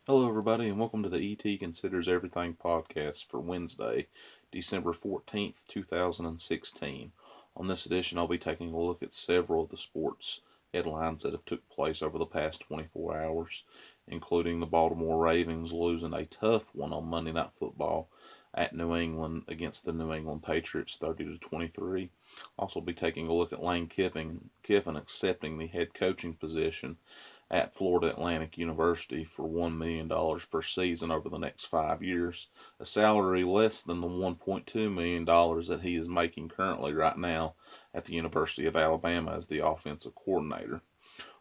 Hello, everybody, and welcome to the ET Considers Everything podcast for Wednesday, December 14th, 2016. On this edition, I'll be taking a look at several of the sports headlines that have took place over the past 24 hours, including the Baltimore Ravens losing a tough one on Monday Night Football at New England against the New England Patriots 30-23. Also be taking a look at Lane Kiffin accepting the head coaching position at Florida Atlantic University for $1 million per season over the next 5 years, a salary less than the $1.2 million that he is making currently right now at the University of Alabama as the offensive coordinator.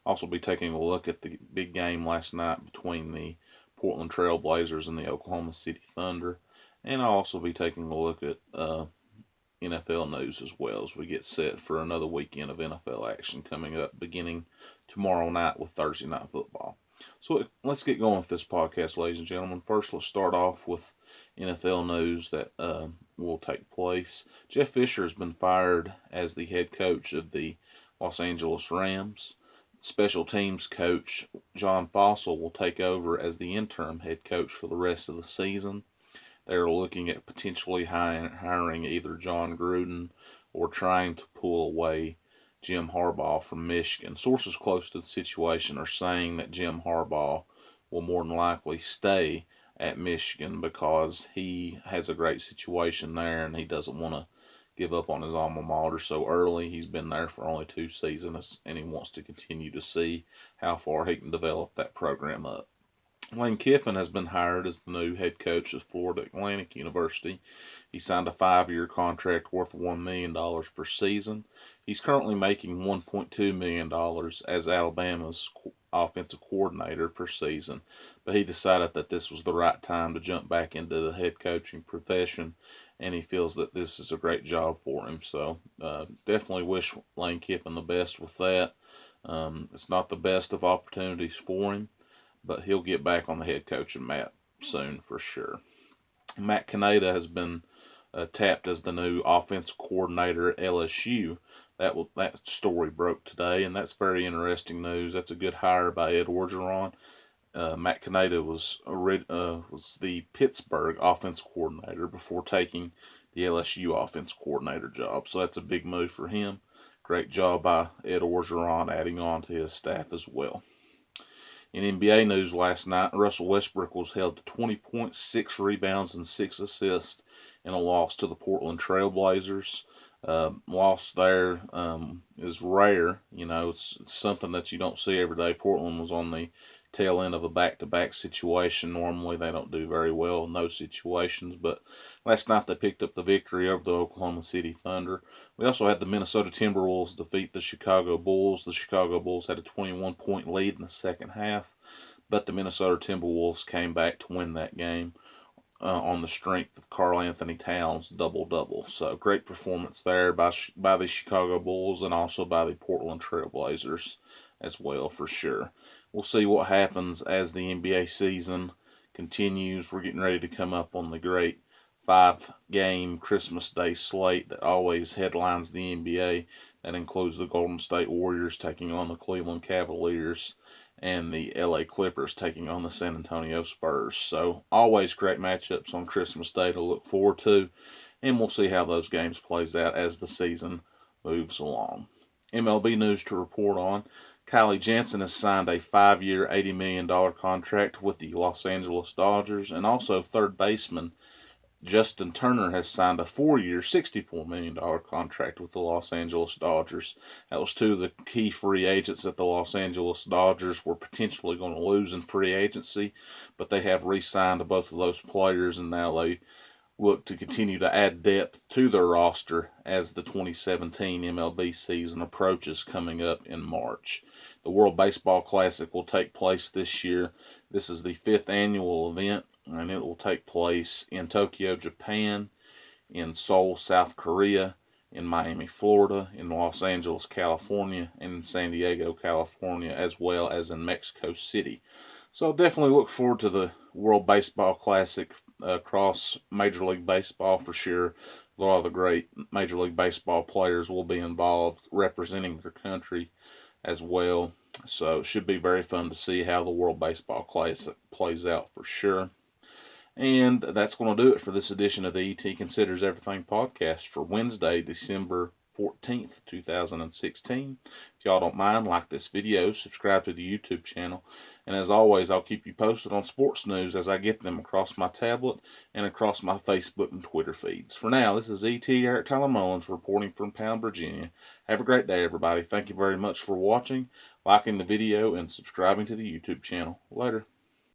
Also be taking a look at the big game last night between the Portland Trail Blazers and the Oklahoma City Thunder, and I'll also be taking a look at NFL news as well as we get set for another weekend of NFL action coming up beginning tomorrow night with Thursday Night Football. So let's get going with this podcast, ladies and gentlemen. First, let's start off with NFL news that will take place. Jeff Fisher has been fired as the head coach of the Los Angeles Rams. Special teams coach John Fossil will take over as the interim head coach for the rest of the season. They're looking at potentially hiring either John Gruden or trying to pull away Jim Harbaugh from Michigan. Sources close to the situation are saying that Jim Harbaugh will more than likely stay at Michigan because he has a great situation there and he doesn't want to give up on his alma mater so early. He's been there for only 2 seasons and he wants to continue to see how far he can develop that program up. Lane Kiffin has been hired as the new head coach of Florida Atlantic University. He signed a 5-year contract worth $1 million per season. He's currently making $1.2 million as Alabama's offensive coordinator per season, but he decided that this was the right time to jump back into the head coaching profession, and he feels that this is a great job for him. So definitely wish Lane Kiffin the best with that. It's not the best of opportunities for him, but he'll get back on the head coaching mat soon for sure. Matt Canada has been tapped as the new offensive coordinator at LSU. That story broke today, and that's very interesting news. That's a good hire by Ed Orgeron. Matt Canada was the Pittsburgh offensive coordinator before taking the LSU offensive coordinator job, so that's a big move for him. Great job by Ed Orgeron adding on to his staff as well. In NBA news last night, Russell Westbrook was held to 20 points, 6 rebounds, and 6 assists in a loss to the Portland Trail Blazers. Loss there is rare. It's something that you don't see every day. Portland was on the tail end of a back-to-back situation. Normally they don't do very well in those situations, but last night they picked up the victory over the Oklahoma City Thunder. We also had the Minnesota Timberwolves defeat the Chicago Bulls. The Chicago Bulls had a 21-point lead in the second half, but the Minnesota Timberwolves came back to win that game on the strength of Karl Anthony Towns' double-double. So great performance there by the Chicago Bulls and also by the Portland Trail Blazers as well for sure. We'll see what happens as the NBA season continues. We're getting ready to come up on the great 5-game Christmas Day slate that always headlines the NBA. That includes the Golden State Warriors taking on the Cleveland Cavaliers and the LA Clippers taking on the San Antonio Spurs. So always great matchups on Christmas Day to look forward to, and we'll see how those games plays out as the season moves along. MLB news to report on. Kylie Jensen has signed a 5-year, $80 million contract with the Los Angeles Dodgers, and also third baseman Justin Turner has signed a 4-year, $64 million contract with the Los Angeles Dodgers. That was two of the key free agents that the Los Angeles Dodgers were potentially going to lose in free agency, but they have re-signed both of those players, and now they look to continue to add depth to their roster as the 2017 MLB season approaches coming up in March. The World Baseball Classic will take place this year. This is the 5th annual event, and it will take place in Tokyo, Japan, in Seoul, South Korea, in Miami, Florida, in Los Angeles, California, and in San Diego, California, as well as in Mexico City. So definitely look forward to the World Baseball Classic across Major League Baseball for sure. A lot of the great Major League Baseball players will be involved representing their country as well. So it should be very fun to see how the World Baseball plays out for sure. And that's going to do it for this edition of the ET Considers Everything podcast for Wednesday, December 14th, 2016. If y'all don't mind, like this video, subscribe to the YouTube channel, and as always, I'll keep you posted on sports news as I get them across my tablet and across my Facebook and Twitter feeds. For now, this is ET Eric Tyler Mullins reporting from Pound, Virginia. Have a great day, everybody. Thank you very much for watching, liking the video, and subscribing to the YouTube channel. Later.